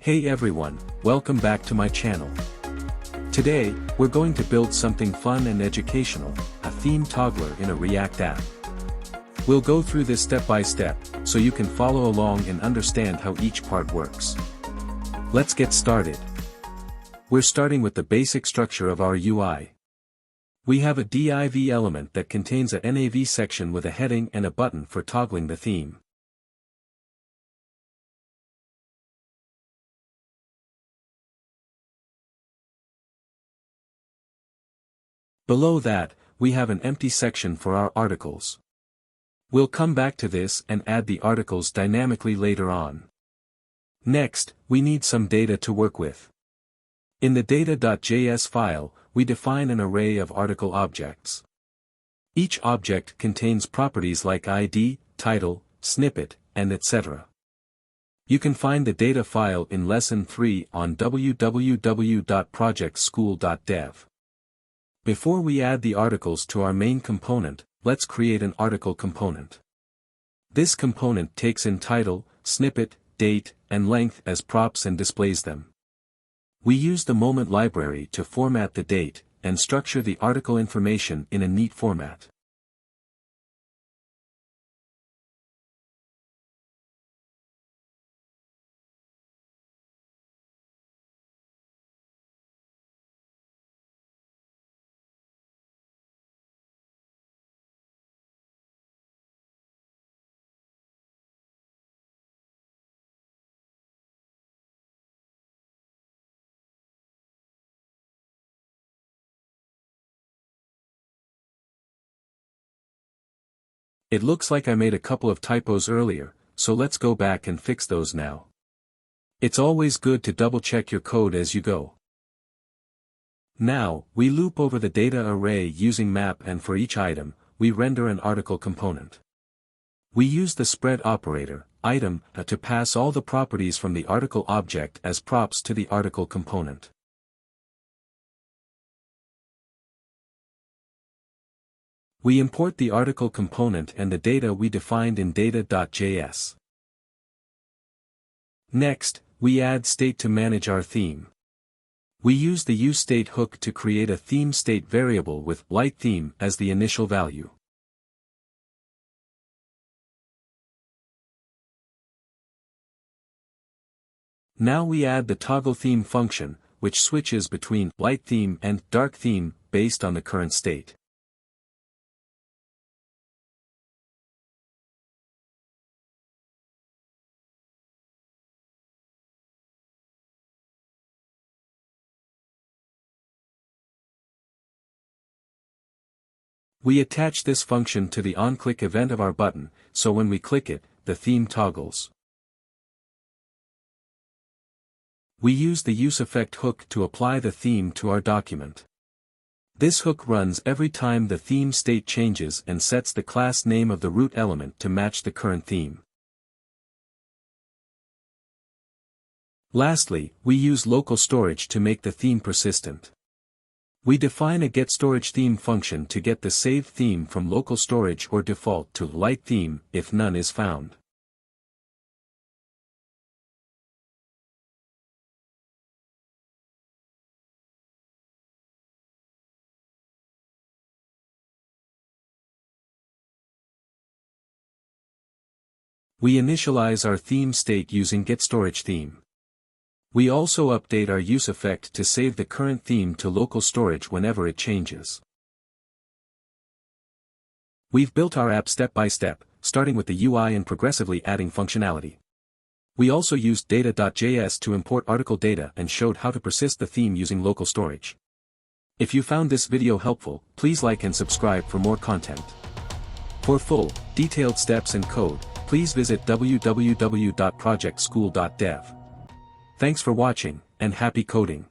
Hey everyone, welcome back to my channel. Today, we're going to build something fun and educational, a theme toggler in a React app. We'll go through this step by step, so you can follow along and understand how each part works. Let's get started. We're starting with the basic structure of our UI. We have a div element that contains a nav section with a heading and a button for toggling the theme. Below that, we have an empty section for our articles. We'll come back to this and add the articles dynamically later on. Next, we need some data to work with. In the data.js file, we define an array of article objects. Each object contains properties like ID, title, snippet, and etc. You can find the data file in Lesson 3 on www.projectschool.dev. Before we add the articles to our main component, let's create an article component. This component takes in title, snippet, date, and length as props and displays them. We use the moment library to format the date, and structure the article information in a neat format. It looks like I made a couple of typos earlier, so let's go back and fix those now. It's always good to double-check your code as you go. Now, we loop over the data array using map, and for each item, we render an article component. We use the spread operator, item, to pass all the properties from the article object as props to the article component. We import the article component and the data we defined in data.js. Next, we add state to manage our theme. We use the useState hook to create a theme state variable with light theme as the initial value. Now we add the toggle theme function, which switches between light theme and dark theme based on the current state. We attach this function to the onClick event of our button, so when we click it, the theme toggles. We use the useEffect hook to apply the theme to our document. This hook runs every time the theme state changes and sets the class name of the root element to match the current theme. Lastly, we use local storage to make the theme persistent. We define a getStorageTheme function to get the saved theme from local storage or default to light theme if none is found. We initialize our theme state using getStorageTheme. We also update our useEffect to save the current theme to local storage whenever it changes. We've built our app step by step, starting with the UI and progressively adding functionality. We also used data.js to import article data and showed how to persist the theme using local storage. If you found this video helpful, please like and subscribe for more content. For full, detailed steps and code, please visit www.projectschool.dev. Thanks for watching, and happy coding!